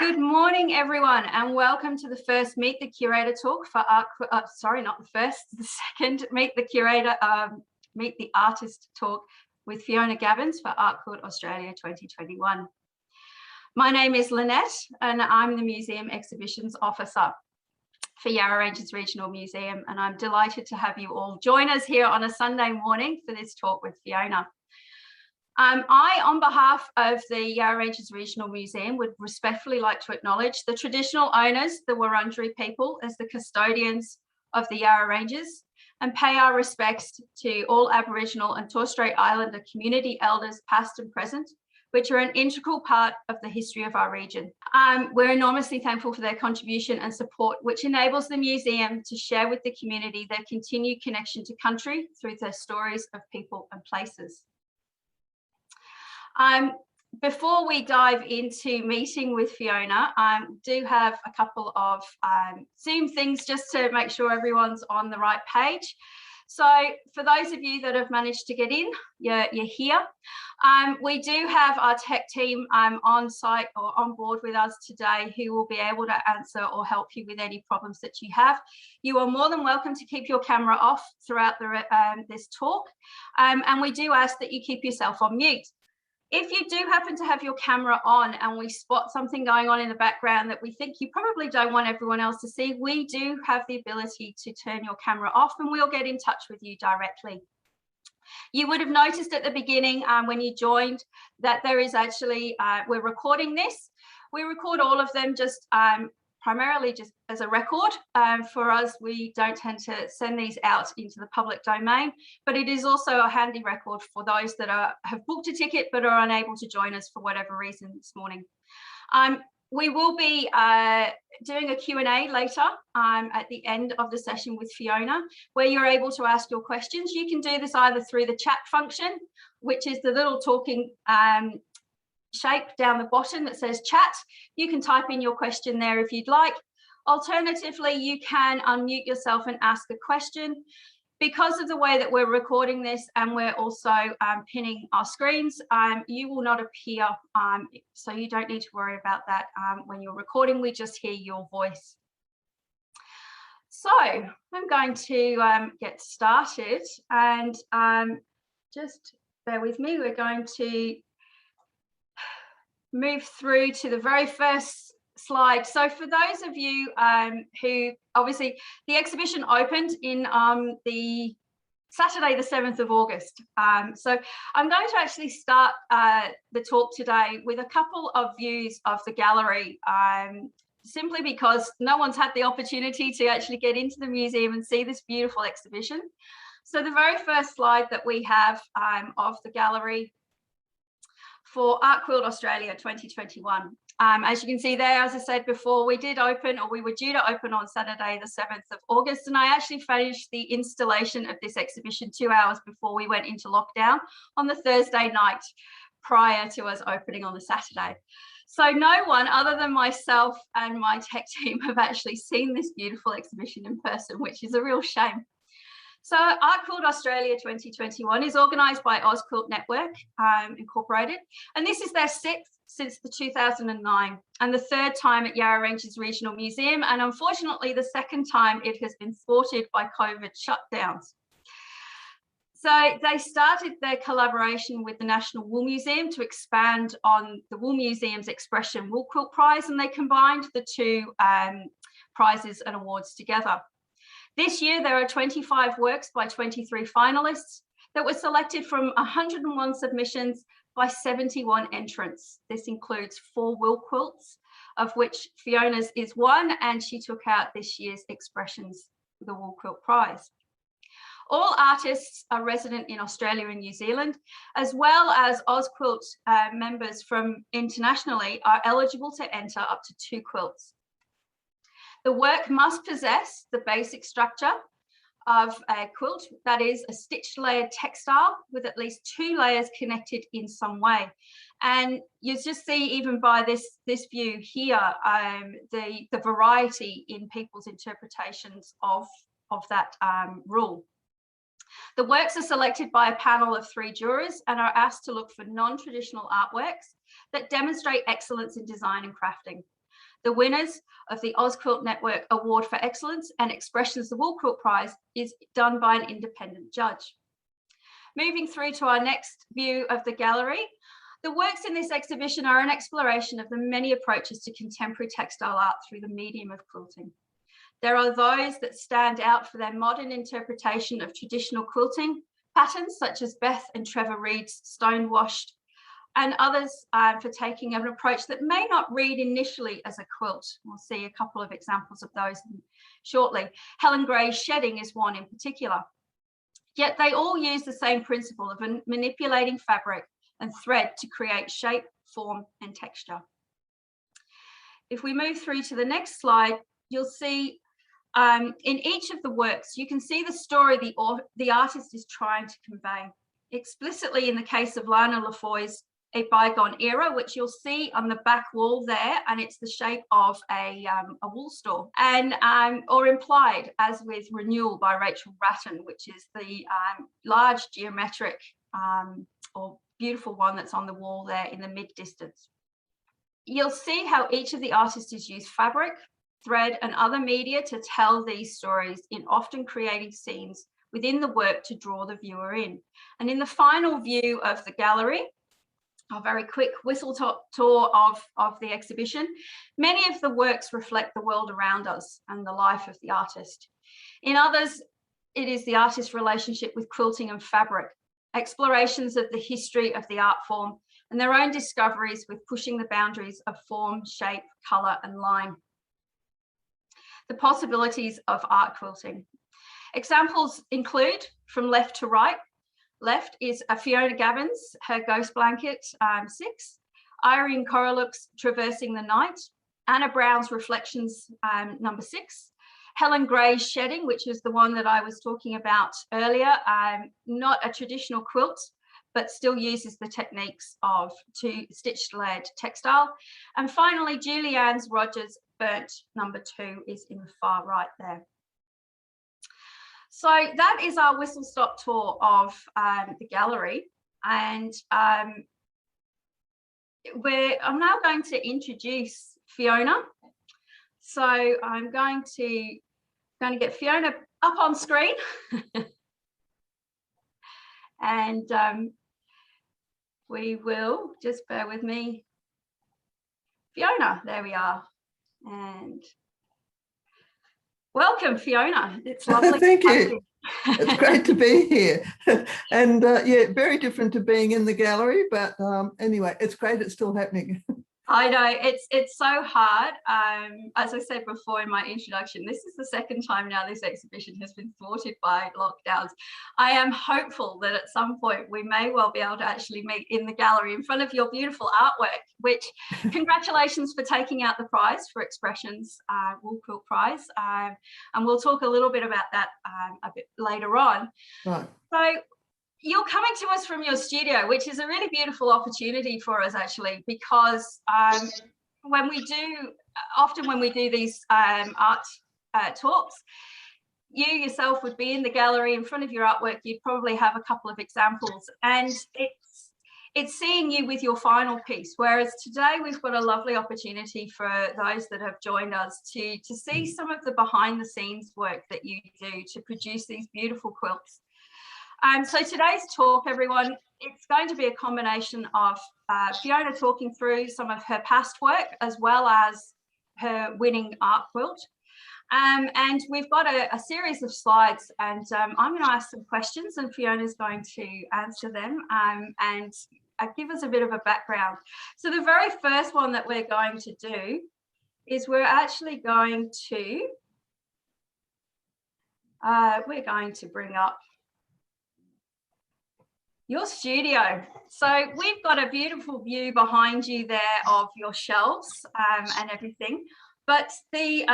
Good morning, everyone, and welcome to the first Meet the Curator talk for the second Meet the Curator, Meet the Artist talk with Fiona Gavens for Art Court Australia 2021. My name is Lynette, and I'm the Museum Exhibitions Officer for Yarra Ranges Regional Museum, and I'm delighted to have you all join us here on a Sunday morning for this talk with Fiona. I, on behalf of the Yarra Ranges Regional Museum, would respectfully like to acknowledge the traditional owners, the Wurundjeri people, as the custodians of the Yarra Ranges, and pay our respects to all Aboriginal and Torres Strait Islander community elders, past and present, which are an integral part of the history of our region. We're enormously thankful for their contribution and support, which enables the museum to share with the community their continued connection to country through their stories of people and places. Before we dive into meeting with Fiona, I do have a couple of Zoom things just to make sure everyone's on the right page. So for those of you that have managed to get in, you're here. We do have our tech team on site or on board with us today who will be able to answer or help you with any problems that you have. You are more than welcome to keep your camera off throughout this talk, and we do ask that you keep yourself on mute. If you do happen to have your camera on and we spot something going on in the background that we think you probably don't want everyone else to see, we do have the ability to turn your camera off and we'll get in touch with you directly. You would have noticed at the beginning when you joined that there is actually, we're recording this. We record all of them just primarily just as a record. For us, we don't tend to send these out into the public domain, but it is also a handy record for those that have booked a ticket but are unable to join us for whatever reason this morning. We will be doing a Q&A later at the end of the session with Fiona, where you're able to ask your questions. You can do this either through the chat function, which is the little talking shape down the bottom that says chat. You can type in your question there if you'd like. Alternatively, you can unmute yourself and ask a question. Because of the way that we're recording this and we're also pinning our screens, you will not appear, so you don't need to worry about that when you're recording. We just hear your voice. So I'm going to get started, and just bear with me. We're going to move through to the very first slide. So for those of you who obviously the exhibition opened in the Saturday, the 7th of August. So I'm going to actually start the talk today with a couple of views of the gallery, simply because no one's had the opportunity to actually get into the museum and see this beautiful exhibition. So the very first slide that we have of the gallery for Art Quilt Australia 2021. As you can see there, as I said before, we did open, or we were due to open on Saturday, the 7th of August, and I actually finished the installation of this exhibition 2 hours before we went into lockdown on the Thursday night prior to us opening on the Saturday. So no one other than myself and my tech team have actually seen this beautiful exhibition in person, which is a real shame. So Art Quilt Australia 2021 is organised by Quilt Network Incorporated, and this is their 6th since the 2009 and the 3rd time at Yarra Ranges Regional Museum, and unfortunately the 2nd time it has been thwarted by COVID shutdowns. So they started their collaboration with the National Wool Museum to expand on the Wool Museum's Expression Wool Quilt Prize, and they combined the two prizes and awards together. This year, there are 25 works by 23 finalists that were selected from 101 submissions by 71 entrants. This includes 4 wool quilts, of which Fiona's is one, and she took out this year's Expressions, the Wool Quilt Prize. All artists are resident in Australia and New Zealand, as well as Quilt members from internationally are eligible to enter up to 2 quilts. The work must possess the basic structure of a quilt, that is a stitched layered textile with at least 2 layers connected in some way. And you just see even by this view here, the variety in people's interpretations of that rule. The works are selected by a panel of 3 jurors and are asked to look for non-traditional artworks that demonstrate excellence in design and crafting. The winners of the AusQuilt Network Award for Excellence and Expressions the Wool Quilt Prize is done by an independent judge. Moving through to our next view of the gallery, the works in this exhibition are an exploration of the many approaches to contemporary textile art through the medium of quilting. There are those that stand out for their modern interpretation of traditional quilting patterns, such as Beth and Trevor Reed's Stonewashed, and others for taking an approach that may not read initially as a quilt. We'll see a couple of examples of those shortly. Helen Gray's Shedding is one in particular. Yet they all use the same principle of manipulating fabric and thread to create shape, form, and texture. If we move through to the next slide, you'll see in each of the works, you can see the story the artist is trying to convey. Explicitly in the case of Lana Lafoy's A Bygone Era, which you'll see on the back wall there, and it's the shape of a wool store, and or implied as with Renewal by Rachel Ratton, which is the large geometric or beautiful one that's on the wall there in the mid-distance. You'll see how each of the artists has used fabric, thread, and other media to tell these stories in often creating scenes within the work to draw the viewer in. And in the final view of the gallery, a very quick whistle-top tour of the exhibition, many of the works reflect the world around us and the life of the artist. In others, it is the artist's relationship with quilting and fabric, explorations of the history of the art form, and their own discoveries with pushing the boundaries of form, shape, colour, and line. The possibilities of art quilting. Examples include, from left to right, left is a Fiona Gavens, her Ghost Blanket 6, Irene Koroluk's Traversing the Night, Anna Brown's Reflections number 6, Helen Gray's Shedding, which is the one that I was talking about earlier, not a traditional quilt, but still uses the techniques of stitched layered textile. And finally, Julianne Rogers' Burnt number 2 is in the far right there. So that is our whistle-stop tour of the gallery, and I'm now going to introduce Fiona. So I'm going to get Fiona up on screen, and we will just bear with me. Fiona, there we are, and welcome, Fiona. It's lovely. Thank you. It's great to be here. And yeah, very different to being in the gallery, but anyway, it's great it's still happening. I know, it's so hard. As I said before in my introduction, this is the second time now this exhibition has been thwarted by lockdowns. I am hopeful that at some point we may well be able to actually meet in the gallery in front of your beautiful artwork, which congratulations for taking out the prize for Expressions Wool Quilt Prize. And we'll talk a little bit about that a bit later on. Right. So, you're coming to us from your studio, which is a really beautiful opportunity for us, actually, because when we do these art talks, you yourself would be in the gallery in front of your artwork. You'd probably have a couple of examples, and it's seeing you with your final piece. Whereas today we've got a lovely opportunity for those that have joined us to see some of the behind the scenes work that you do to produce these beautiful quilts. So today's talk, everyone, it's going to be a combination of Fiona talking through some of her past work as well as her winning art quilt. And we've got a series of slides, and I'm going to ask some questions and Fiona's going to answer them and give us a bit of a background. So the very first one that we're going to do is we're actually going to bring up your studio. So we've got a beautiful view behind you there of your shelves and everything. But the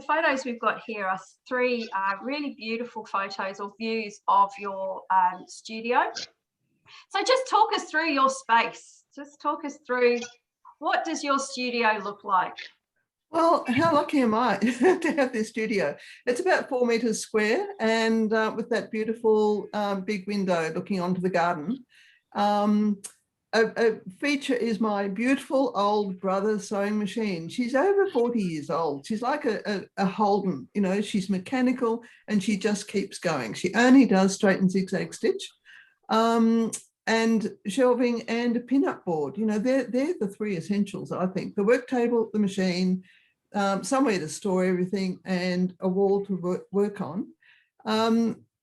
photos we've got here are three really beautiful photos or views of your studio. So just talk us through your space. Just talk us through, what does your studio look like? Well, how lucky am I to have this studio? It's about 4 meters square, and with that beautiful big window looking onto the garden. a feature is my beautiful old brother's sewing machine. She's over 40 years old. She's like a Holden, you know, she's mechanical and she just keeps going. She only does straight and zigzag stitch. And shelving and a pin-up board. You know, they're the three essentials, I think. The work table, the machine, somewhere to store everything, and a wall to work on.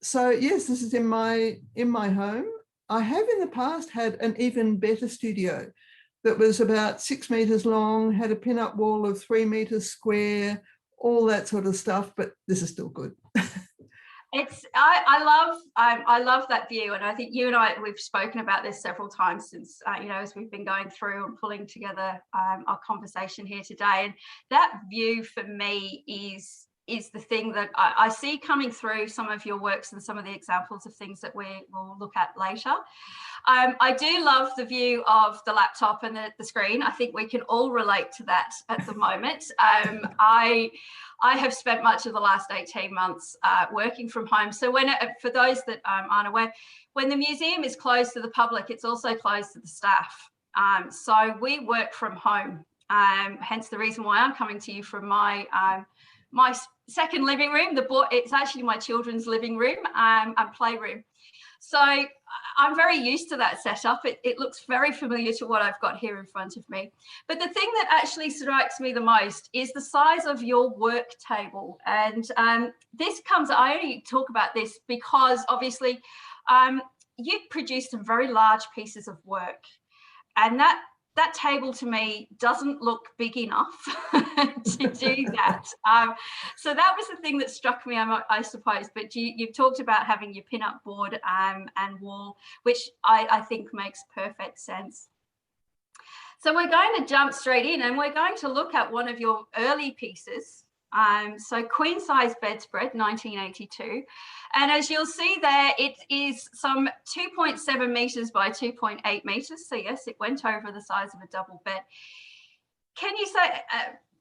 So yes, this is in my home. I have in the past had an even better studio that was about 6 meters long, had a pin-up wall of 3 meters square, all that sort of stuff, but this is still good. I love that view, and I think you and we've spoken about this several times since you know, as we've been going through and pulling together our conversation here today. And that view for me is the thing that I see coming through some of your works and some of the examples of things that we will look at later. I do love the view of the laptop and the screen. I think we can all relate to that at the moment. I have spent much of the last 18 months working from home. So for those that aren't aware, when the museum is closed to the public, it's also closed to the staff. So we work from home, hence the reason why I'm coming to you from my second living room. It's actually my children's living room and playroom. So I'm very used to that setup. It looks very familiar to what I've got here in front of me. But the thing that actually strikes me the most is the size of your work table. And I only talk about this because obviously you've produced some very large pieces of work. And that table to me doesn't look big enough to do that. So that was the thing that struck me, I suppose. But you've talked about having your pin-up board and wall, which I think makes perfect sense. So we're going to jump straight in and we're going to look at one of your early pieces. So queen size bedspread, 1982. And as you'll see there, it is some 2.7 meters by 2.8 meters. So yes, it went over the size of a double bed. Can you say,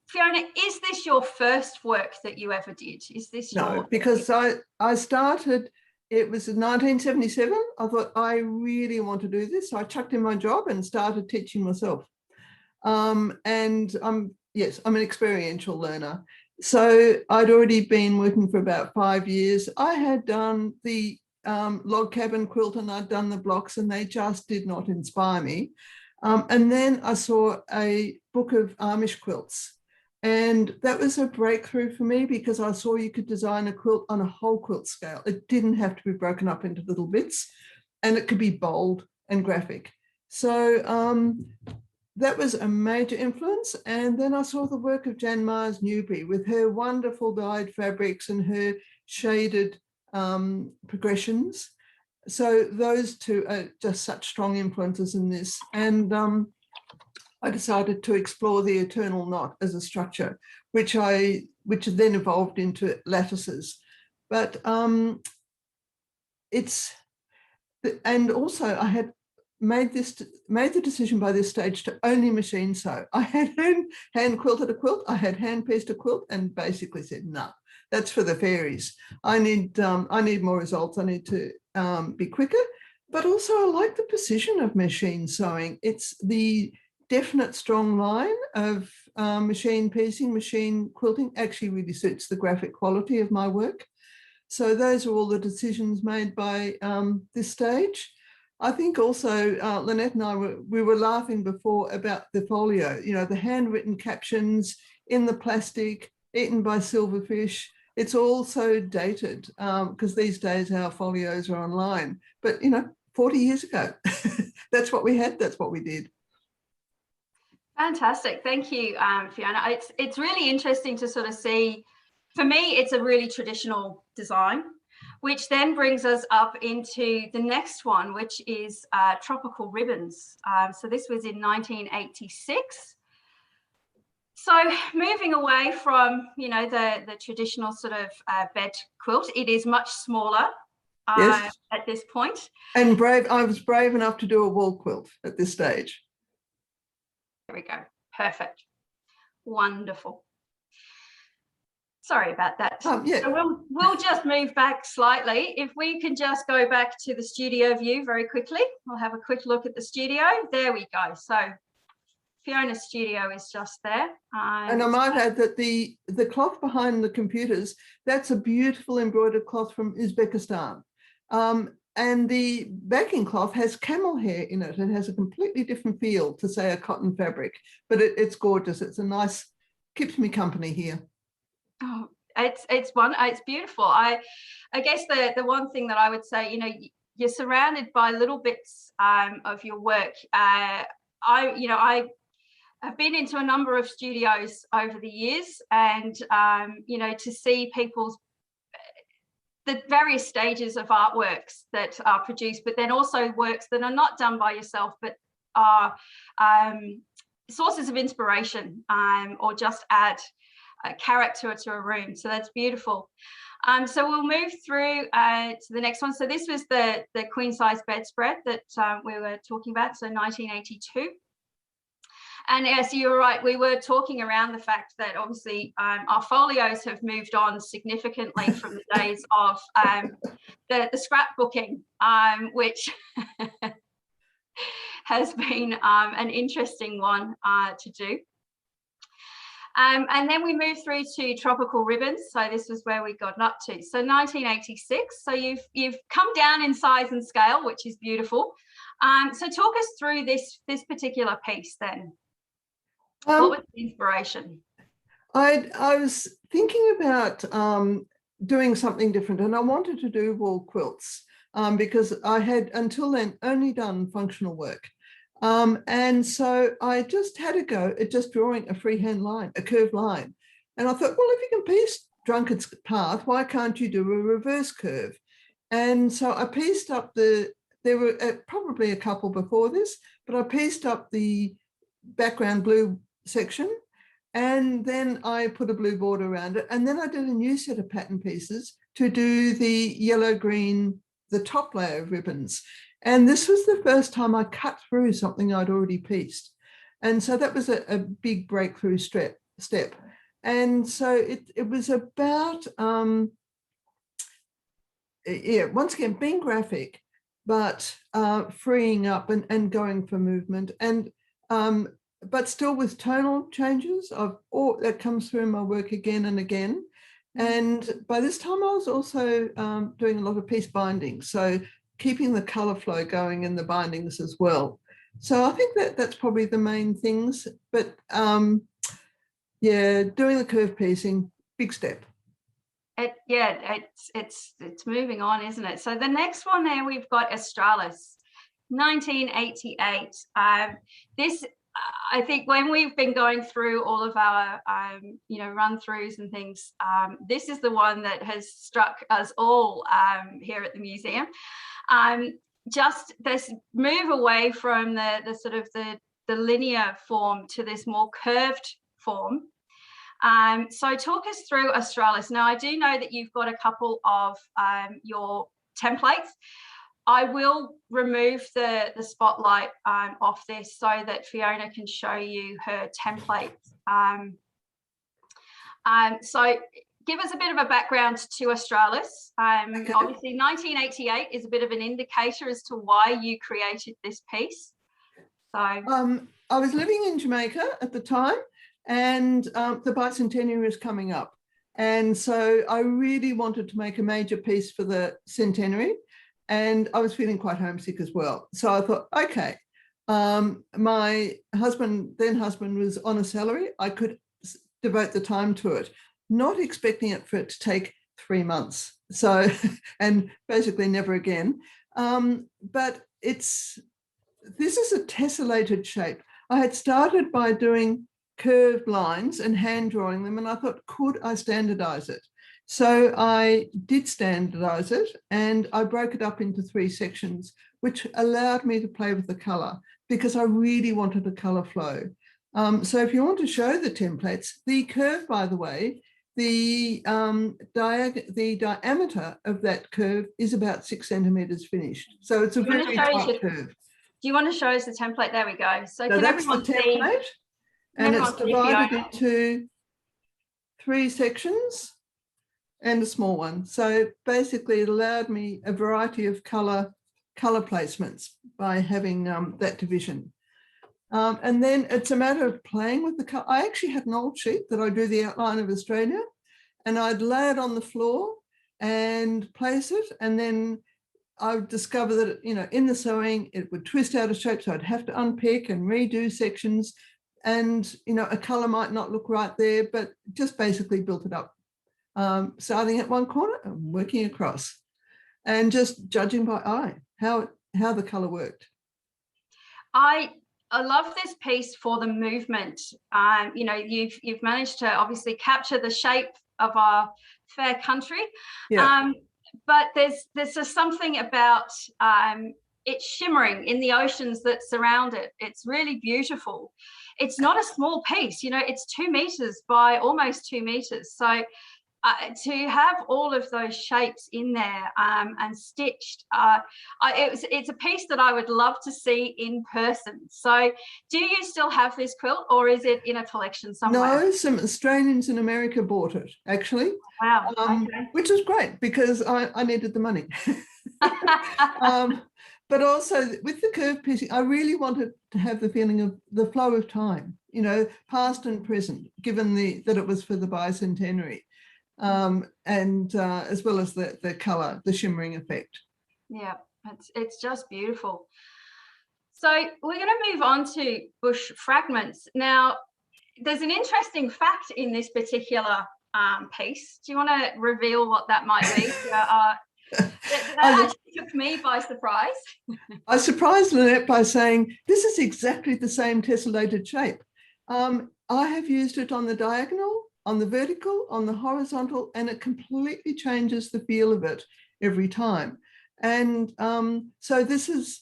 Fiona, is this your first work that you ever did? Is this No, because I started, it was in 1977. I thought I really want to do this. So I chucked in my job and started teaching myself. And yes, I'm an experiential learner. So I'd already been working for about 5 years. I had done the log cabin quilt and I'd done the blocks and they just did not inspire me. And then I saw a book of Amish quilts. And that was a breakthrough for me because I saw you could design a quilt on a whole quilt scale. It didn't have to be broken up into little bits and it could be bold and graphic. So that was a major influence. And then I saw the work of Jan Myers Newbury with her wonderful dyed fabrics and her shaded progressions. So those two are just such strong influences in this. And I decided to explore the eternal knot as a structure, which then evolved into lattices. But and also I had made the decision by this stage to only machine sew. I had hand quilted a quilt, I had hand pieced a quilt, and basically said, no, that's for the fairies. I need more results. I need to be quicker. But also I like the precision of machine sewing. It's the definite strong line of machine piecing, machine quilting actually really suits the graphic quality of my work. So those are all the decisions made by this stage. I think also Lynette and I were laughing before about the folio, you know, the handwritten captions in the plastic, eaten by silverfish. It's all so dated because these days our folios are online. But, you know, 40 years ago, that's what we had, that's what we did. Fantastic. Thank you, Fiona. It's really interesting to sort of see, for me, it's a really traditional design, which then brings us up into the next one, which is tropical ribbons. So this was in 1986. So moving away from, you know, the traditional sort of bed quilt, it is much smaller Yes. at this point. And I was brave enough to do a wall quilt at this stage. There we go. Perfect. Wonderful. Sorry about that. Yeah. So we'll just move back slightly. If we can just go back to the studio view very quickly, we'll have a quick look at the studio. There we go. So Fiona's studio is just there. And I might add that the cloth behind the computers, that's a beautiful embroidered cloth from Uzbekistan. And the backing cloth has camel hair in it. It has a completely different feel to, say, a cotton fabric, but it's gorgeous. It's a nice, keeps me company here. Oh, it's beautiful. I guess the one thing that I would say, you know, you're surrounded by little bits of your work. I have been into a number of studios over the years, and you know, to see people's the various stages of artworks that are produced, but then also works that are not done by yourself, but are sources of inspiration, or just add character to a room. So that's beautiful. So we'll move through to the next one. So this was the queen size bedspread that we were talking about, so 1982. And as you were right, we were talking around the fact that obviously our folios have moved on significantly from the days of the scrapbooking, which has been an interesting one to do. And then we move through to tropical ribbons. So this was where we got up to. So 1986. So you've come down in size and scale, which is beautiful. So talk us through this particular piece then. What was the inspiration? I was thinking about doing something different, and I wanted to do wall quilts because I had until then only done functional work. And so I just had a go at just drawing a freehand line, a curved line. And I thought, well, if you can piece Drunkard's Path, why can't you do a reverse curve? And so I pieced up there were probably a couple before this, but I pieced up the background blue section, and then I put a blue border around it. And then I did a new set of pattern pieces to do the yellow, green, the top layer of ribbons. And this was the first time I cut through something I'd already pieced. And so that was a big breakthrough step. And so it was about, once again, being graphic, but freeing up and going for movement, and but still with tonal changes of all that comes through in my work again and again. And by this time I was also doing a lot of piece bindings, so keeping the color flow going in the bindings as well. So I think that's probably the main things, but yeah, doing the curve piecing, big step. It's moving on, isn't it? So the next one there, we've got Australis, 1988. This, I think, when we've been going through all of our run throughs and things, this is the one that has struck us all here at the museum. Just this move away from the sort of the linear form to this more curved form. So talk us through Australis. Now, I do know that you've got a couple of your templates. I will remove the spotlight off this so that Fiona can show you her templates. So give us a bit of a background to Australis. Okay. Obviously, 1988 is a bit of an indicator as to why you created this piece. So I was living in Jamaica at the time, and the bicentenary was coming up. And so I really wanted to make a major piece for the centenary. And I was feeling quite homesick as well. So I thought, okay, my then husband was on a salary. I could devote the time to it, not expecting it for it to take 3 months. So, and basically never again. But this is a tessellated shape. I had started by doing curved lines and hand drawing them, and I thought, could I standardize it? So I did standardize it, and I broke it up into 3 sections, which allowed me to play with the color because I really wanted a color flow. So if you want to show the templates, the curve, by the way, the diameter of that curve is about 6 centimeters finished. So it's a very tight curve. Do you want to show us the template? There we go. So can that's the template, and it's divided into 3 sections. and a small one. So basically it allowed me a variety of color placements by having that division. And then it's a matter of playing with the color. I actually had an old sheet that I drew the outline of Australia, and I'd lay it on the floor and place it. And then I would discover that, you know, in the sewing, it would twist out of shape. So I'd have to unpick and redo sections. And, you know, a color might not look right there, but just basically built it up. Starting at one corner and working across, and just judging by eye how the color worked. I love this piece for the movement. You know, you've managed to obviously capture the shape of our fair country. Yeah. But there's just something about it shimmering in the oceans that surround it. It's really beautiful. It's not a small piece, you know, it's 2 meters by almost 2 meters. So to have all of those shapes in there and stitched, it's a piece that I would love to see in person. So do you still have this quilt, or is it in a collection somewhere? No, some Australians in America bought it, actually. Wow. Okay. Which was great because I needed the money. But also with the curve piecing, I really wanted to have the feeling of the flow of time, you know, past and present, given that it was for the bicentenary. And as well as the color, the shimmering effect. Yeah, it's just beautiful. So we're going to move on to bush fragments. Now, there's an interesting fact in this particular piece. Do you want to reveal what that might be? That actually took me by surprise. I surprised Lynette by saying, this is exactly the same tessellated shape. I have used it on the diagonal, on the vertical, on the horizontal, and it completely changes the feel of it every time. And so this is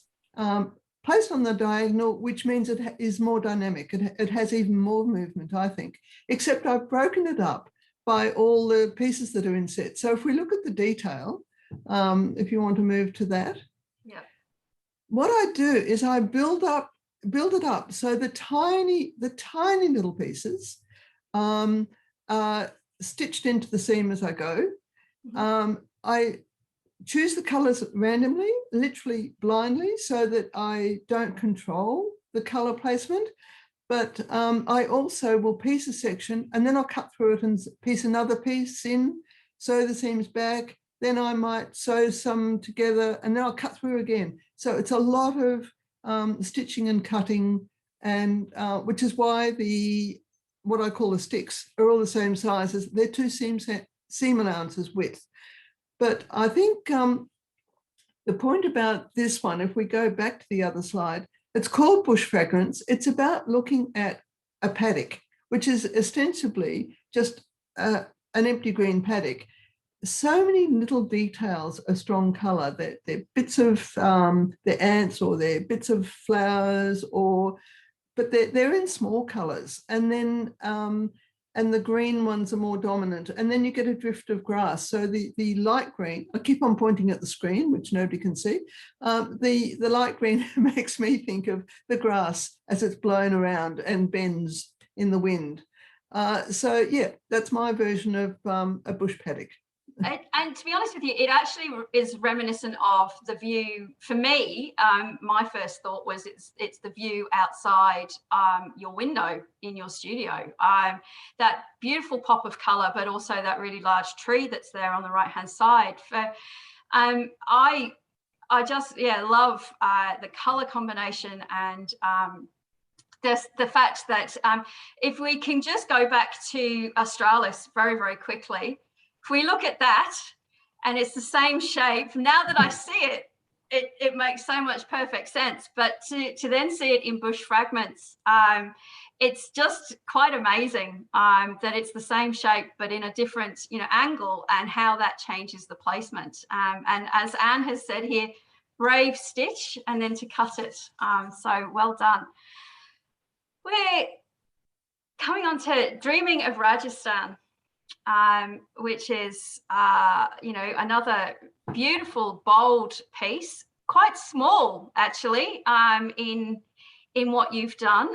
placed on the diagonal, which means it is more dynamic. It has even more movement, I think, except I've broken it up by all the pieces that are in set. So if we look at the detail, if you want to move to that. Yeah. What I do is I build it up. So the tiny little pieces stitched into the seam as I go. I choose the colors randomly, literally blindly, so that I don't control the color placement. But I also will piece a section, and then I'll cut through it and piece another piece in, sew the seams back. Then I might sew some together, and then I'll cut through again. So it's a lot of stitching and cutting, and which is why what I call the sticks are all the same size. They're 2 seam allowances width. But I think the point about this one, if we go back to the other slide, it's called bush fragments. It's about looking at a paddock, which is ostensibly just an empty green paddock. So many little details are strong color. They're bits of the ants, or they're bits of flowers, but they're in small colors. And then and the green ones are more dominant. And then you get a drift of grass. So the light green, I keep on pointing at the screen, which nobody can see. The light green makes me think of the grass as it's blown around and bends in the wind. So yeah, that's my version of a bush paddock. And to be honest with you, it actually is reminiscent of the view. For me, my first thought was it's the view outside your window in your studio. That beautiful pop of colour, but also that really large tree that's there on the right-hand side. I just love the colour combination, and the fact that if we can just go back to Australis very, very quickly. If we look at that, and it's the same shape, now that I see it makes so much perfect sense. But to then see it in bush fragments, it's just quite amazing that it's the same shape, but in a different, angle, and how that changes the placement. And as Anne has said here, brave stitch, and then to cut it. So well done. We're coming on to Dreaming of Rajasthan. Which is, another beautiful, bold piece, quite small, actually, in in what you've done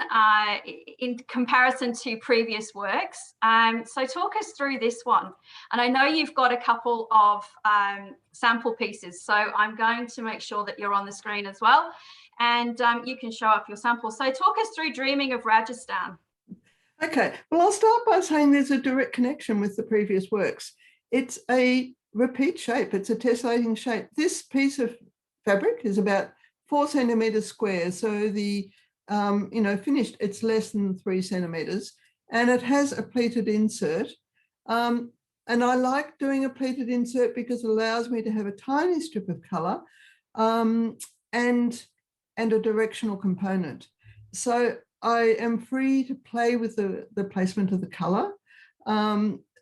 in comparison to previous works. So talk us through this one. And I know you've got a couple of sample pieces, so I'm going to make sure that you're on the screen as well, and you can show up your sample. So talk us through Dreaming of Rajasthan. Okay, well, I'll start by saying there's a direct connection with the previous works. It's a repeat shape. It's a tessellating shape. This piece of fabric is about 4 centimeters square. So the, finished, it's less than 3 centimeters, and it has a pleated insert. And I like doing a pleated insert because it allows me to have a tiny strip of color and a directional component. So I am free to play with the placement of the color.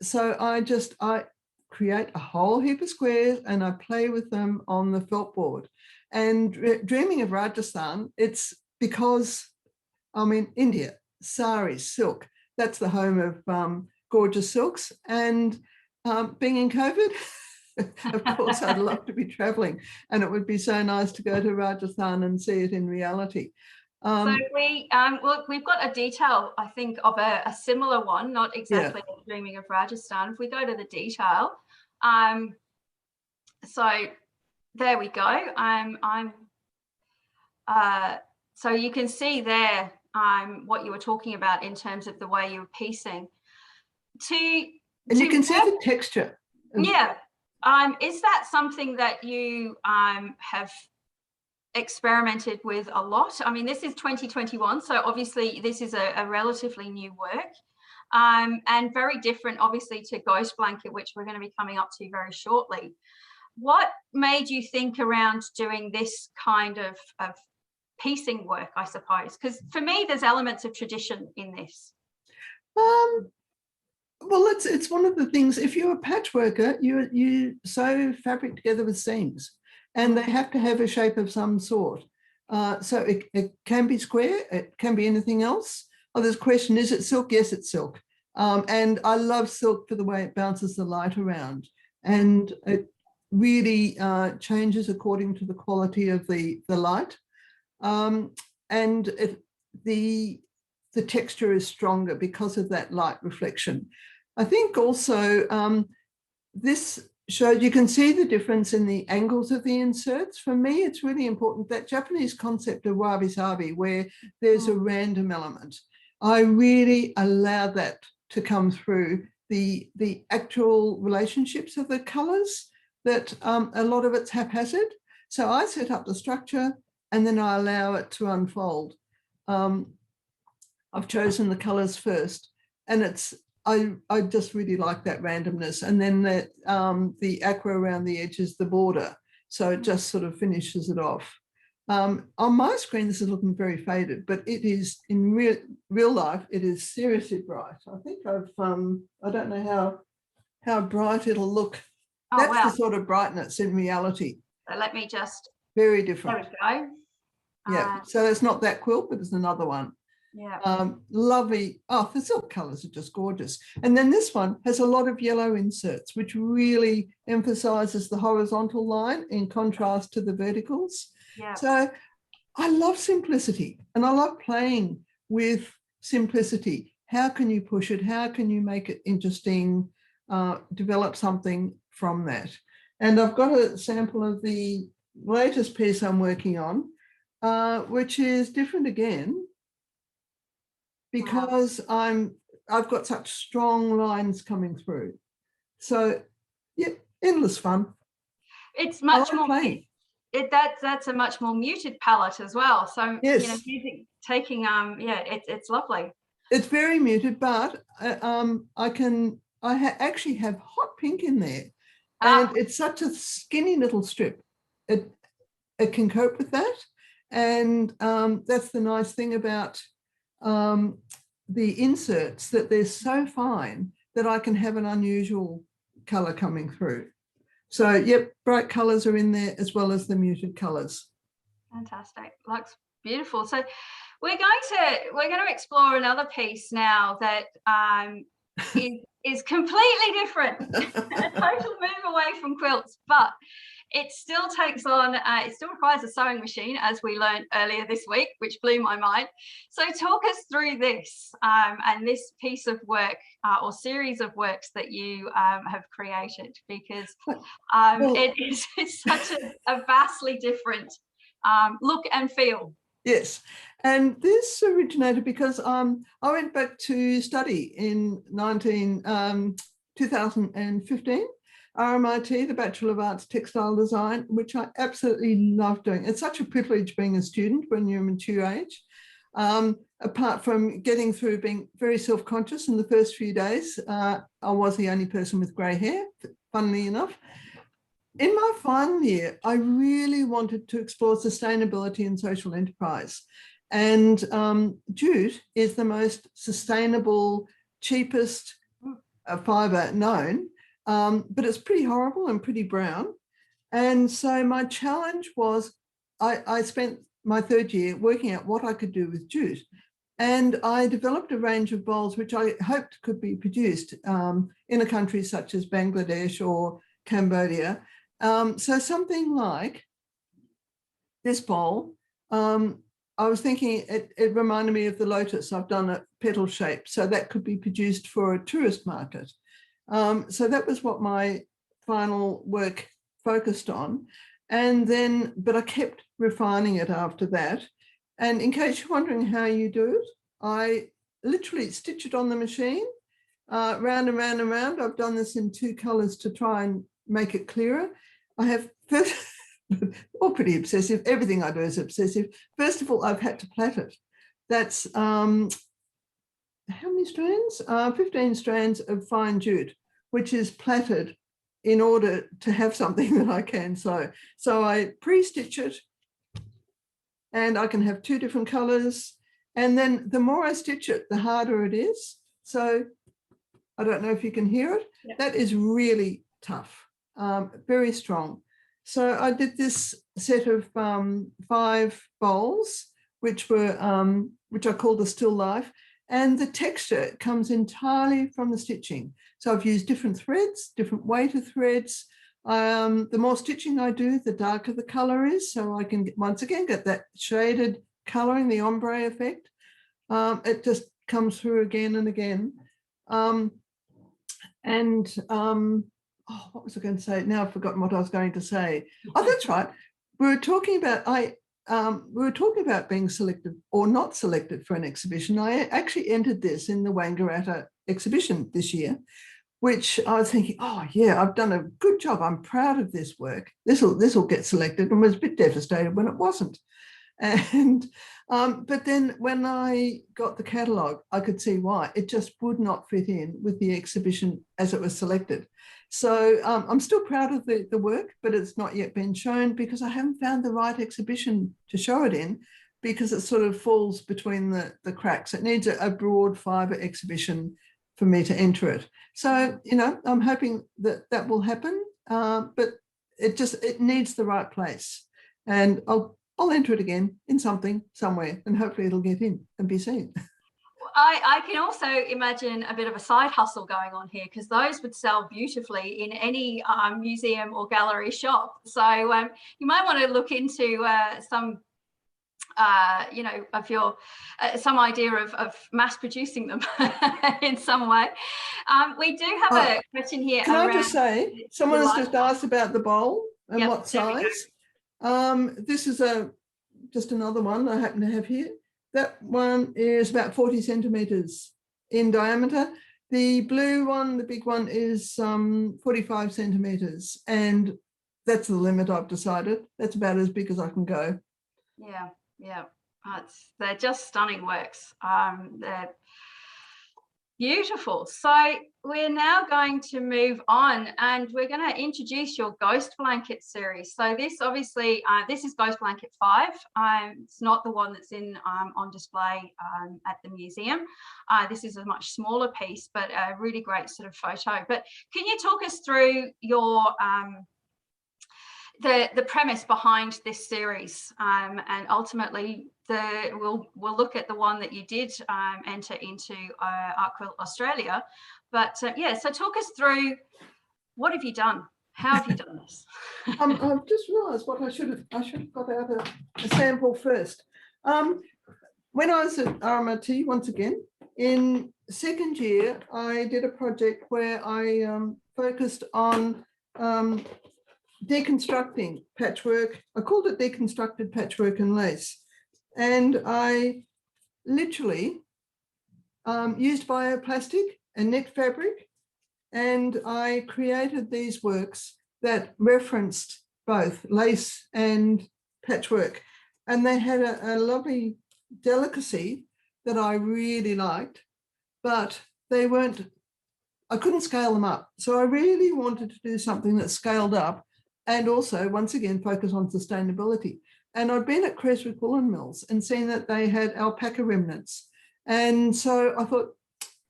So I create a whole heap of squares and I play with them on the felt board. And Dreaming of Rajasthan, it's because I'm in India, saris, silk, that's the home of gorgeous silks. And being in COVID, of course, I'd love to be traveling, and it would be so nice to go to Rajasthan and see it in reality. So we've got a detail, I think, of a similar one, not exactly Dreaming of Rajasthan. If we go to the detail, so there we go. So you can see there what you were talking about in terms of the way you were piecing. And you can see the texture. Yeah. Is that something that you have experimented with a lot? I mean, this is 2021, so obviously this is a relatively new work, and very different, obviously, to Ghost Blanket, which we're going to be coming up to very shortly. What made you think around doing this kind of piecing work, I suppose? Because for me, there's elements of tradition in this. Well, it's one of the things. If you're a patchworker, you sew fabric together with seams, and they have to have a shape of some sort. So it can be square, it can be anything else. Oh, there's a question, is it silk? Yes, it's silk. And I love silk for the way it bounces the light around. And it really changes according to the quality of the light. And the texture is stronger because of that light reflection. I think also this showed, you can see the difference in the angles of the inserts. For me, it's really important, that Japanese concept of wabi-sabi, where there's a random element. I really allow that to come through the actual relationships of the colors, that a lot of it's haphazard. So I set up the structure and then I allow it to unfold. I've chosen the colors first, and I just really like that randomness. And then the aqua around the edges, the border. So it just sort of finishes it off. On my screen, this is looking very faded, but it is in real life, it is seriously bright. I think I don't know how bright it'll look. Oh, that's wow. The sort of brightness in reality. So let me just. Very different. There we go. Yeah, so it's not that quilt, but it's another one. Yeah. Lovely. Oh, the silk colors are just gorgeous. And then this one has a lot of yellow inserts, which really emphasizes the horizontal line in contrast to the verticals. Yeah. So I love simplicity, and I love playing with simplicity. How can you push it? How can you make it interesting? Develop something from that. And I've got a sample of the latest piece I'm working on, which is different again, because I've got such strong lines coming through. So yeah, endless fun. It's much more. That's a much more muted palette as well. So yes, taking it's lovely. It's very muted, but I actually have hot pink in there, and it's such a skinny little strip. It can cope with that, and that's the nice thing about the inserts, that they're so fine that I can have an unusual color coming through. So yep, bright colors are in there as well as the muted colors. Fantastic, looks beautiful. So we're going to explore another piece now that is completely different, a total move away from quilts, but it still takes on, it still requires a sewing machine, as we learned earlier this week, which blew my mind. So talk us through this and this piece of work or series of works that you have created, because it is it's such a vastly different look and feel. Yes, and this originated because I went back to study in 2015, RMIT, the Bachelor of Arts Textile Design, which I absolutely love doing. It's such a privilege being a student when you're a mature age. Apart from getting through being very self-conscious in the first few days, I was the only person with grey hair, funnily enough. In my final year, I really wanted to explore sustainability and social enterprise. And jute is the most sustainable, cheapest fibre known, but it's pretty horrible and pretty brown. And so my challenge was, I spent my third year working out what I could do with jute. And I developed a range of bowls which I hoped could be produced in a country such as Bangladesh or Cambodia. So something like this bowl, I was thinking it reminded me of the lotus. I've done a petal shape, so that could be produced for a tourist market. So that was what my final work focused on. And then, but I kept refining it after that. And in case you're wondering how you do it, I literally stitch it on the machine, round and round and round. I've done this in 2 colors to try and make it clearer. I have first, all pretty obsessive. Everything I do is obsessive. First of all, I've had to plait it. That's how many strands? 15 strands of fine jute, which is plaited in order to have something that I can sew. So I pre-stitch it, and I can have 2 different colors. And then the more I stitch it, the harder it is. So I don't know if you can hear it. Yeah. That is really tough, very strong. So I did this set of 5 bowls, which I called the Still Life. And the texture comes entirely from the stitching. So I've used different threads, different weight of threads. The more stitching I do, the darker the color is. So I can, once again, get that shaded coloring, the ombre effect. It just comes through again and again. Oh, what was I going to say? Now I've forgotten what I was going to say. Oh, that's right. We were talking about being selected or not selected for an exhibition. I actually entered this in the Wangaratta exhibition this year, which I was thinking, oh yeah, I've done a good job. I'm proud of this work. This will get selected, and was a bit devastated when it wasn't. And but then when I got the catalogue, I could see why. It just would not fit in with the exhibition as it was selected. So I'm still proud of the work, but it's not yet been shown because I haven't found the right exhibition to show it in, because it sort of falls between the cracks. It needs a broad fibre exhibition for me to enter it. So, you know, I'm hoping that will happen, but it needs the right place. And I'll enter it again in something, somewhere, and hopefully it'll get in and be seen. I can also imagine a bit of a side hustle going on here, because those would sell beautifully in any museum or gallery shop. So you might want to look into some, you know, of your some idea of mass producing them in some way. We do have a question here. Can I just say, someone has just asked about the bowl and what size. This is just another one I happen to have here. That one is about 40 centimetres in diameter. The blue one, the big one, is 45 centimetres, and that's the limit I've decided. That's about as big as I can go. Yeah, yeah. They're just stunning works. They're beautiful. So we're now going to move on, and we're going to introduce your Ghost Blanket series. So this obviously, this is Ghost Blanket 5. It's not the one that's on display at the museum. This is a much smaller piece, but a really great sort of photo. But can you talk us through your the premise behind this series, and ultimately we'll look at the one that you did enter into Art Quilt Australia, but yeah, so talk us through, what have you done? How have you done this? I've just realised what I should have got out a sample first. When I was at RMIT, once again, in second year, I did a project where I focused on deconstructing patchwork. I called it deconstructed patchwork and lace. And I literally used bioplastic and knit fabric, and I created these works that referenced both lace and patchwork. And they had a lovely delicacy that I really liked, but they weren't, I couldn't scale them up. So I really wanted to do something that scaled up and also, once again, focus on sustainability. And I'd been at Creswick Woolen Mills and seen that they had alpaca remnants. And so I thought,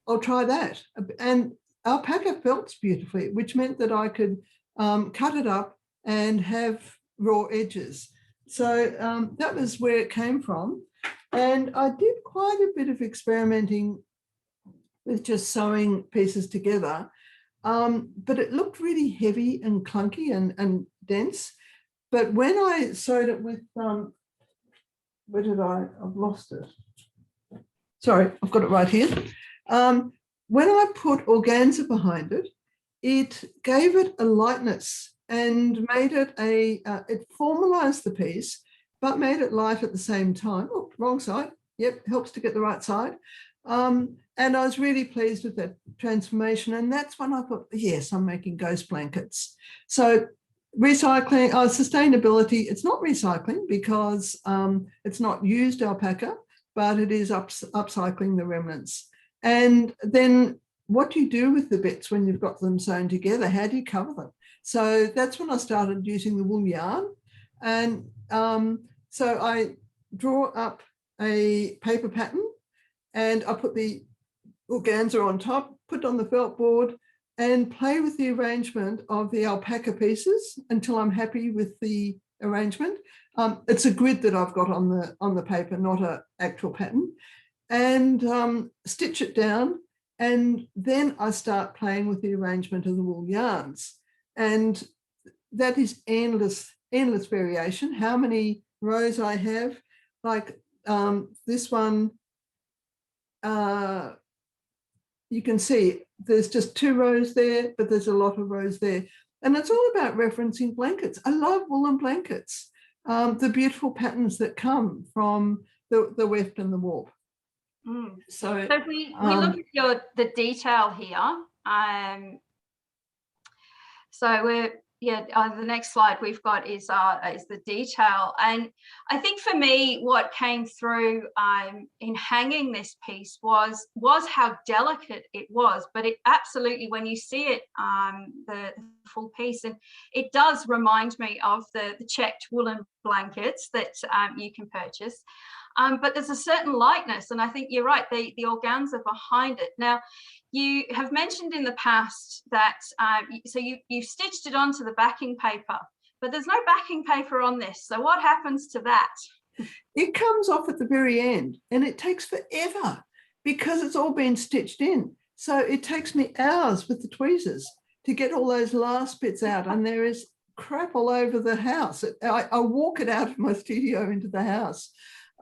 I'll try that. And alpaca felts beautifully, which meant that I could cut it up and have raw edges. So that was where it came from. And I did quite a bit of experimenting with just sewing pieces together. But it looked really heavy and clunky and dense. But when I sewed it with, where did I've lost it. Sorry, I've got it right here. When I put organza behind it, it gave it a lightness and made it it formalized the piece, but made it light at the same time. Oh, wrong side. Yep, helps to get the right side. And I was really pleased with that transformation. And that's when I thought, yes, I'm making ghost blankets. So recycling, sustainability, it's not recycling because it's not used alpaca, but it is upcycling the remnants. And then what do you do with the bits when you've got them sewn together? How do you cover them? So that's when I started using the wool yarn. And so I draw up a paper pattern and I put the organza on top, put it on the felt board and play with the arrangement of the alpaca pieces until I'm happy with the arrangement. It's a grid that I've got on the paper, not an actual pattern, and stitch it down. And then I start playing with the arrangement of the wool yarns. And that is endless variation. How many rows I have, like this one, you can see there's just 2 rows there, but there's a lot of rows there. And it's all about referencing blankets. I love woolen blankets, the beautiful patterns that come from the weft and the warp. Mm. So if we look at the detail here, so we're the next slide we've got is the detail, and I think for me what came through in hanging this piece was how delicate it was, but it absolutely, when you see it, the full piece, and it does remind me of the checked woolen blankets that you can purchase. But there's a certain lightness, and I think you're right, the organza behind it. Now, you have mentioned in the past that, so you stitched it onto the backing paper, but there's no backing paper on this. So what happens to that? It comes off at the very end, and it takes forever because it's all been stitched in. So it takes me hours with the tweezers to get all those last bits out, and there is crap all over the house. I walk it out of my studio into the house.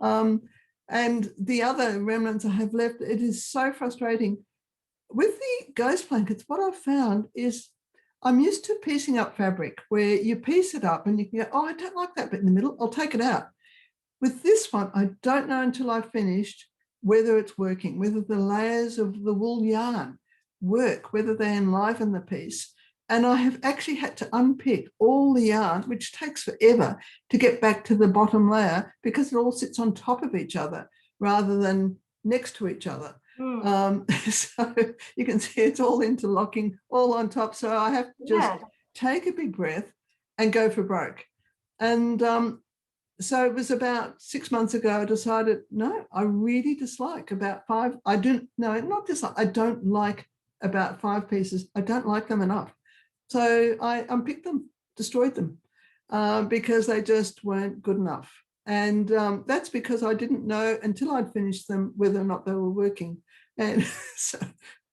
And the other remnants I have left, it is so frustrating. With the ghost blankets, what I've found is I'm used to piecing up fabric where you piece it up and you can go, oh, I don't like that bit in the middle, I'll take it out. With this one, I don't know until I've finished whether it's working, whether the layers of the wool yarn work, whether they enliven the piece. And I have actually had to unpick all the yarn, which takes forever to get back to the bottom layer because it all sits on top of each other rather than next to each other. So you can see it's all interlocking, all on top. So I have to just take a big breath and go for broke. And so it was about 6 months ago, I decided, no, I really dislike about 5. I don't like about 5 pieces. I don't like them enough. So I unpicked them, destroyed them because they just weren't good enough. And that's because I didn't know until I'd finished them whether or not they were working. And so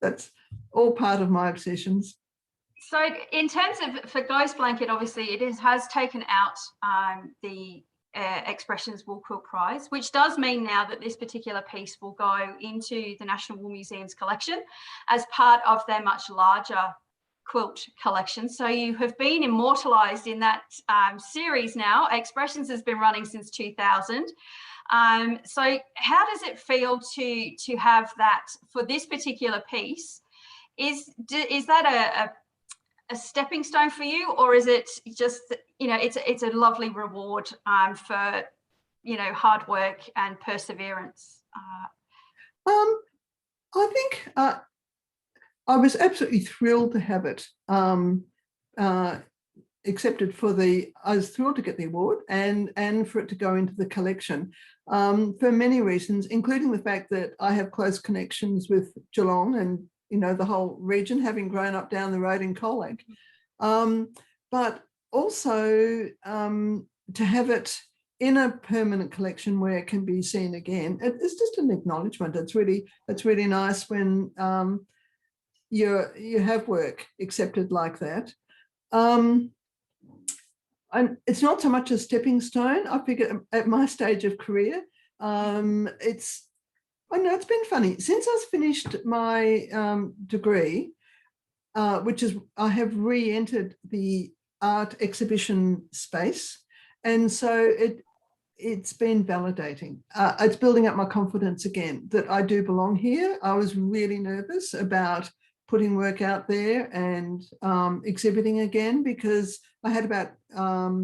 that's all part of my obsessions. So in terms of for Ghost Blanket, obviously has taken out the Expressions Wool Quilt Prize, which does mean now that this particular piece will go into the National Wool Museum's collection as part of their much larger quilt collection. So you have been immortalised in that series now. Expressions has been running since 2000. So how does it feel to have that for this particular piece? Is that a stepping stone for you, or is it just, you know, it's a lovely reward for, you know, hard work and perseverance? I think I was absolutely thrilled to have it accepted for I was thrilled to get the award and for it to go into the collection for many reasons, including the fact that I have close connections with Geelong and, you know, the whole region, having grown up down the road in Colac. But also to have it in a permanent collection where it can be seen again, it's just an acknowledgement. It's really nice when you have work accepted like that. And it's not so much a stepping stone. I figure at my stage of career, I know it's been funny since I've finished my degree, which is I have re-entered the art exhibition space, and so it's been validating. It's building up my confidence again that I do belong here. I was really nervous about putting work out there and exhibiting again, because I had about how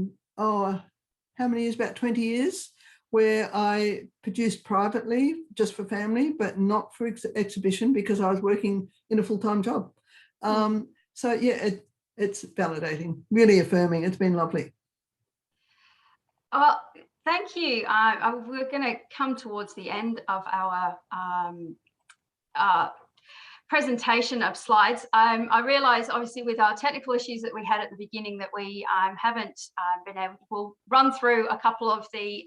many years? About 20 years where I produced privately just for family, but not for exhibition because I was working in a full-time job. So yeah, it's validating, really affirming. It's been lovely. Well, thank you. We're going to come towards the end of our presentation of slides. I realise, obviously, with our technical issues that we had at the beginning, that we haven't been able to. We'll run through a couple of the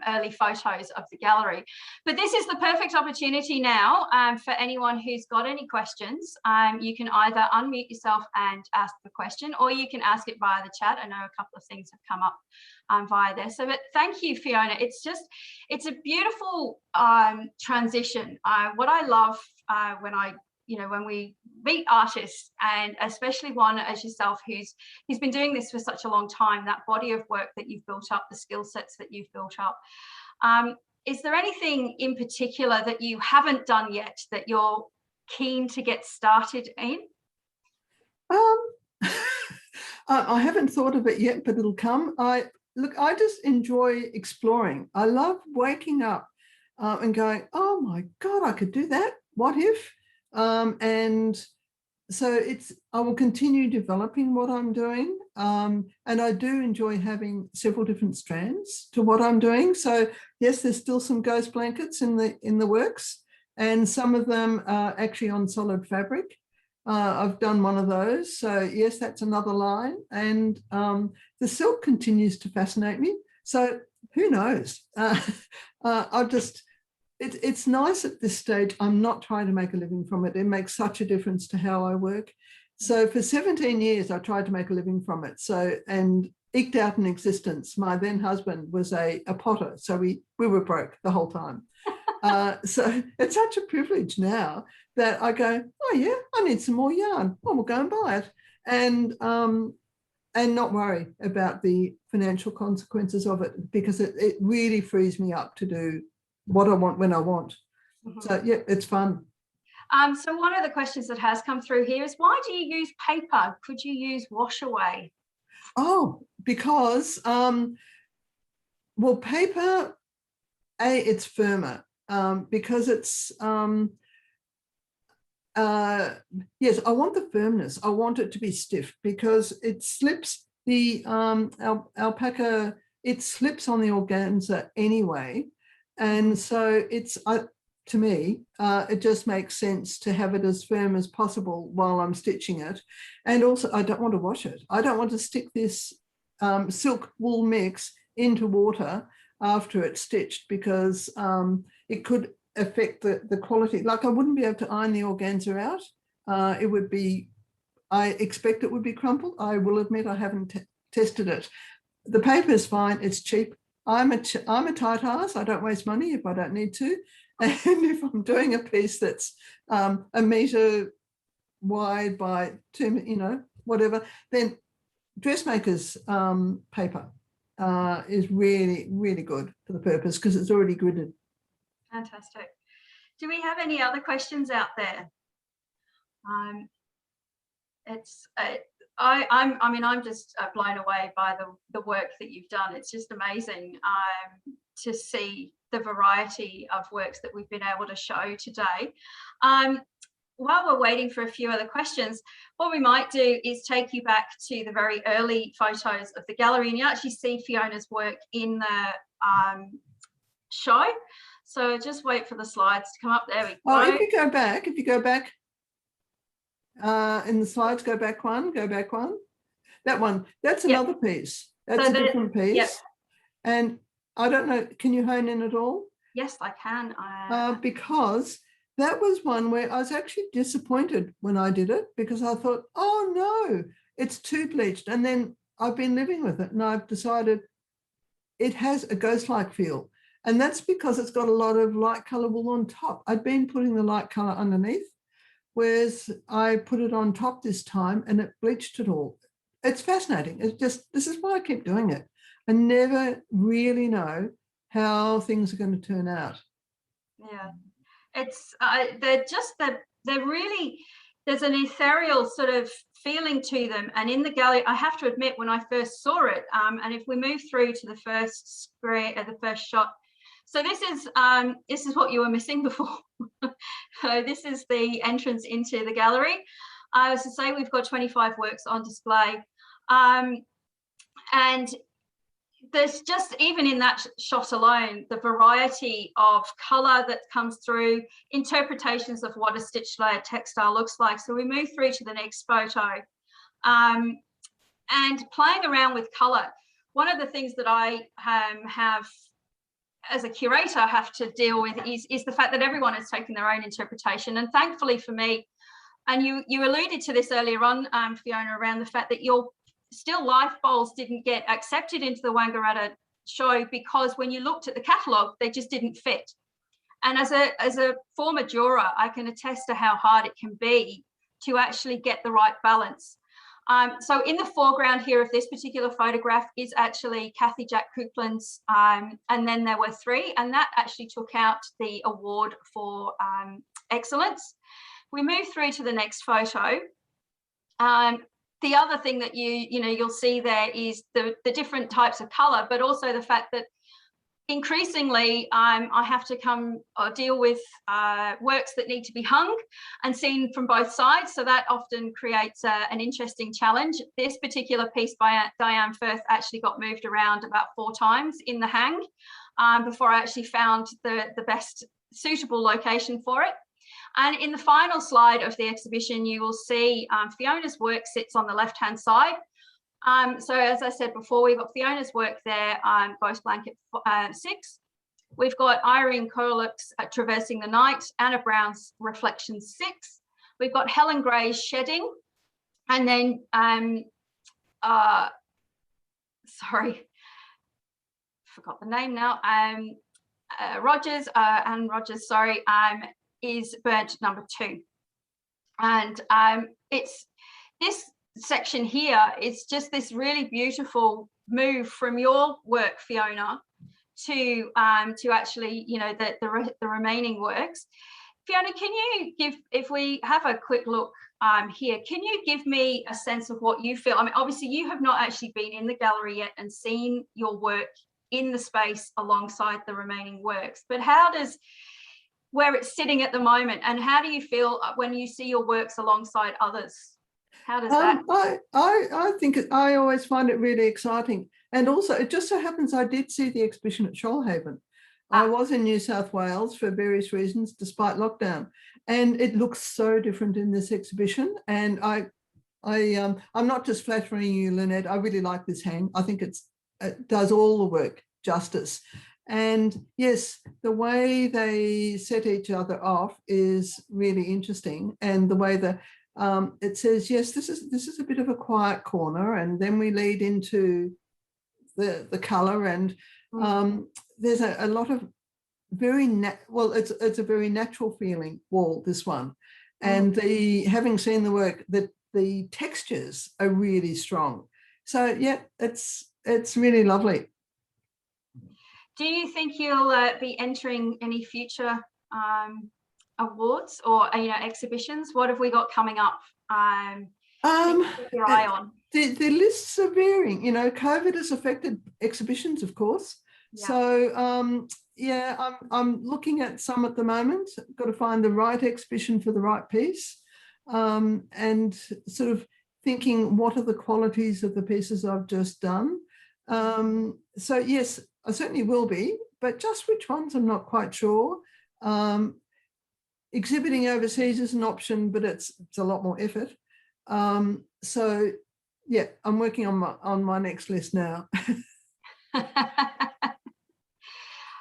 early photos of the gallery. But this is the perfect opportunity now for anyone who's got any questions. You can either unmute yourself and ask the question, or you can ask it via the chat. I know a couple of things have come up via there. So, but thank you, Fiona. It's a beautiful transition. What I love when we meet artists, and especially one as yourself who's been doing this for such a long time, that body of work that you've built up, the skill sets that you've built up. Is there anything in particular that you haven't done yet that you're keen to get started in? I haven't thought of it yet, but it'll come. I just enjoy exploring. I love waking up and going, oh my God, I could do that. What if? And so I will continue developing what I'm doing. And I do enjoy having several different strands to what I'm doing. So yes, there's still some ghost blankets in the works, and some of them are actually on solid fabric. I've done one of those. So yes, that's another line. And the silk continues to fascinate me. So who knows? It's nice at this stage. I'm not trying to make a living from it. It makes such a difference to how I work. So for 17 years, I tried to make a living from it. So, and eked out an existence. My then husband was a potter. So we were broke the whole time. So it's such a privilege now that I go, oh yeah, I need some more yarn. Well, we'll go and buy it. And not worry about the financial consequences of it, because it really frees me up to do what I want when I want. Mm-hmm. So yeah, it's fun. So one of the questions that has come through here is, why do you use paper? Could you use wash away? Oh, because well, paper, it's firmer because it's yes, I want the firmness. I want it to be stiff because it slips. The alpaca, it slips on the organza anyway. And so to me, it just makes sense to have it as firm as possible while I'm stitching it. And also, I don't want to wash it. I don't want to stick this silk wool mix into water after it's stitched, because it could affect the quality. Like, I wouldn't be able to iron the organza out. It would be I expect it would be crumpled. I will admit I haven't tested it. The paper is fine. It's cheap. I'm a tight ass. I don't waste money if I don't need to. And if I'm doing a piece that's a metre wide by 2, whatever, then dressmaker's paper is really, really good for the purpose because it's already gridded. Fantastic. Do we have any other questions out there? I'm just blown away by the work that you've done. It's just amazing to see the variety of works that we've been able to show today. While we're waiting for a few other questions, what we might do is take you back to the very early photos of the gallery, and you actually see Fiona's work in the show. So just wait for the slides to come up. There we go. Oh, if you go back in the slides, go back one. That one, that's another piece. That's a different piece. Yep. And I don't know, can you hone in at all? Yes, I can. Because that was one where I was actually disappointed when I did it because I thought, oh no, it's too bleached. And then I've been living with it and I've decided it has a ghost-like feel. And that's because it's got a lot of light colour wool on top. I'd been putting the light colour underneath, whereas I put it on top this time and it bleached it all. It's fascinating. It's just, this is why I keep doing it. I never really know how things are going to turn out. Yeah, it's they're really, there's an ethereal sort of feeling to them. And in the gallery, I have to admit, when I first saw it, and if we move through to the first screen, the first shot, so this is what you were missing before. So this is the entrance into the gallery. As I say, we've got 25 works on display, and there's just, even in that shot alone, the variety of colour that comes through, interpretations of what a stitched layered textile looks like. So we move through to the next photo, and playing around with colour. One of the things that I have, as a curator, have to deal with is the fact that everyone is taking their own interpretation. And thankfully for me, and you alluded to this earlier on, Fiona, around the fact that your still life bowls didn't get accepted into the Wangaratta show because when you looked at the catalogue, they just didn't fit. And as a former juror, I can attest to how hard it can be to actually get the right balance. So in the foreground here of this particular photograph is actually Kathy Jack Coupland's, and then there were 3, and that actually took out the award for excellence. We move through to the next photo. The other thing that you'll see there is the different types of colour, but also the fact that increasingly I have to come or deal with works that need to be hung and seen from both sides. So that often creates an interesting challenge. This particular piece by Diane Firth actually got moved around about 4 times in the hang before I actually found the best suitable location for it. And in the final slide of the exhibition, you will see Fiona's work sits on the left-hand side. So as I said before, we've got Fiona's work there, Ghost Blanket 6. We've got Irene Corlick's Traversing the Night, Anna Brown's Reflections 6. We've got Helen Gray's Shedding. And then, sorry, forgot the name now. Anne Rogers, sorry, is Burnt number 2. And it's this section here, it's just this really beautiful move from your work, Fiona, to actually, the remaining works. Fiona, can you give, if we have a quick look here, can you give me a sense of what you feel? I mean, obviously you have not actually been in the gallery yet and seen your work in the space alongside the remaining works, but how does, where it's sitting at the moment, and how do you feel when you see your works alongside others? How does that? I think I always find it really exciting. And also, it just so happens I did see the exhibition at Shoalhaven. I was in New South Wales for various reasons, despite lockdown, and it looks so different in this exhibition. And I'm not just flattering you, Lynette. I really like this hang. I think it does all the work justice. And yes, the way they set each other off is really interesting, and the way it says, yes, this is a bit of a quiet corner, and then we lead into the colour, and there's a lot of very it's a very natural feeling wall, this one, and having seen the work, that the textures are really strong. So yeah, it's really lovely. Do you think you'll be entering any future awards or exhibitions? What have we got coming up? Keep your eye on. The lists are varying. COVID has affected exhibitions, of course. Yeah. So yeah, I'm looking at some at the moment. Got to find the right exhibition for the right piece, and sort of thinking, what are the qualities of the pieces I've just done? So yes, I certainly will be, but just which ones, I'm not quite sure. Exhibiting overseas is an option, but it's a lot more effort. So yeah, I'm working on my next list now.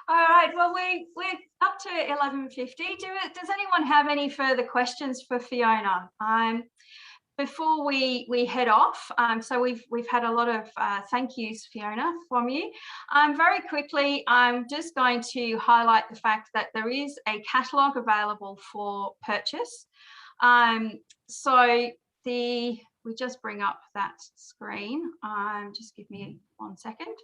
All right, well, we're up to 11:50. Does anyone have any further questions for Fiona? Before we head off, so we've had a lot of thank yous, Fiona, from you. Very quickly, I'm just going to highlight the fact that there is a catalogue available for purchase. So we just bring up that screen. Just give me 1 second.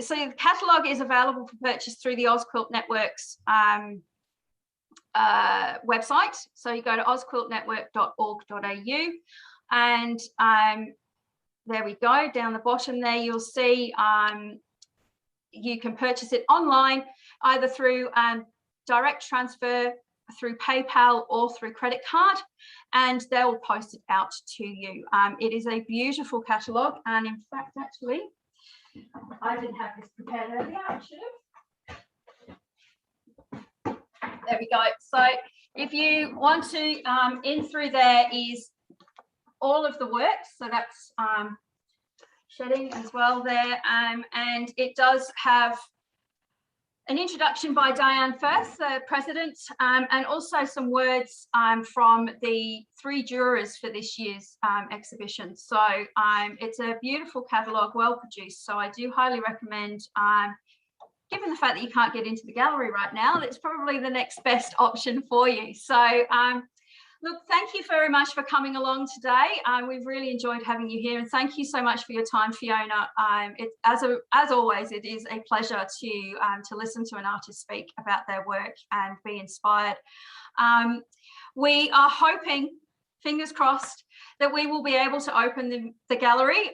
So the catalogue is available for purchase through the AusQuilt Network's website. So you go to ausquiltnetwork.org.au, and there we go. Down the bottom there, you'll see you can purchase it online, either through direct transfer, through PayPal, or through credit card, and they will post it out to you. It is a beautiful catalogue, and in fact, actually, I didn't have this prepared earlier. I should have. There we go. So if you want to, in through there is all of the work. So that's shedding as well there. And it does have an introduction by Diane Firth, the president, and also some words from the 3 jurors for this year's exhibition. So it's a beautiful catalogue, well produced. So I do highly recommend, given the fact that you can't get into the gallery right now, that's probably the next best option for you. So look, thank you very much for coming along today. We've really enjoyed having you here, and thank you so much for your time, Fiona. As always, it is a pleasure to listen to an artist speak about their work and be inspired. We are hoping, fingers crossed, that we will be able to open the gallery.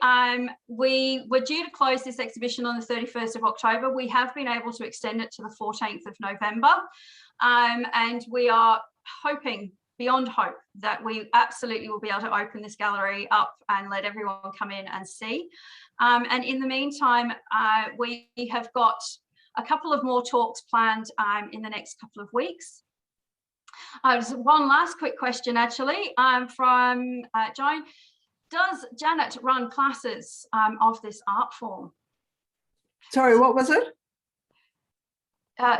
We were due to close this exhibition on the 31st of October. We have been able to extend it to the 14th of November, and we are hoping, beyond hope, that we absolutely will be able to open this gallery up and let everyone come in and see. And in the meantime, we have got a couple of more talks planned in the next couple of weeks. One last quick question, actually, from Joan. Does Janet run classes of this art form? Sorry, what was it?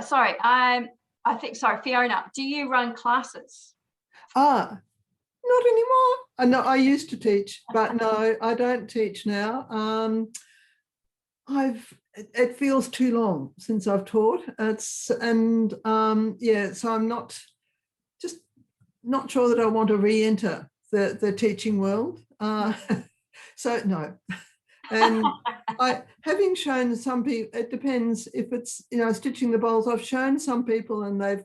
Sorry, Fiona, do you run classes? Not anymore. No, I used to teach, but no, I don't teach now. It feels too long since I've taught. Yeah, so I'm not sure that I want to re-enter the teaching world. So no. And having shown some people, it depends if it's stitching the bowls. I've shown some people and they've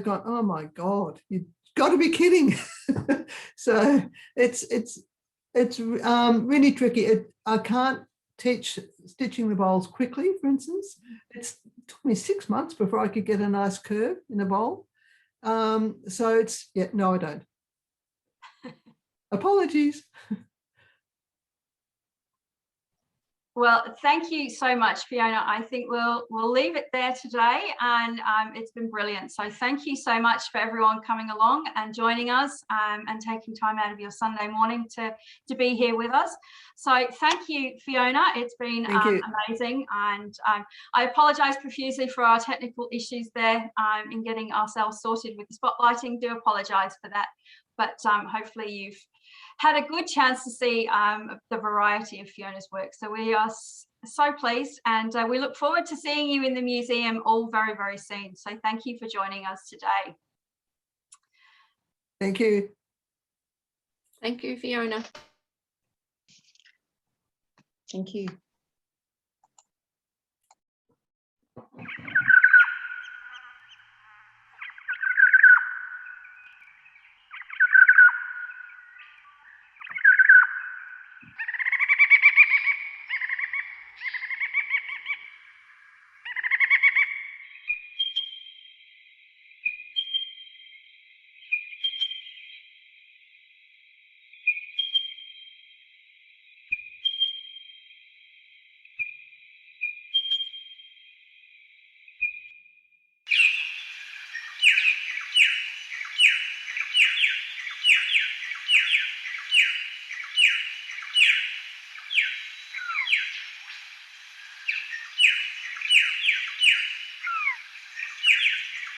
gone, oh my God, you've got to be kidding. So it's really tricky. I can't teach stitching the bowls quickly, for instance. It took me 6 months before I could get a nice curve in a bowl. So no, I don't. Apologies. Well, thank you so much, Fiona. I think we'll leave it there today, and it's been brilliant. So thank you so much for everyone coming along and joining us, and taking time out of your Sunday morning to be here with us. So thank you, Fiona. It's been amazing, and I apologise profusely for our technical issues there in getting ourselves sorted with the spotlighting. Do apologise for that. but hopefully you've had a good chance to see the variety of Fiona's work. So we are so pleased, and we look forward to seeing you in the museum all very, very soon. So thank you for joining us today. Thank you. Thank you, Fiona. Thank you.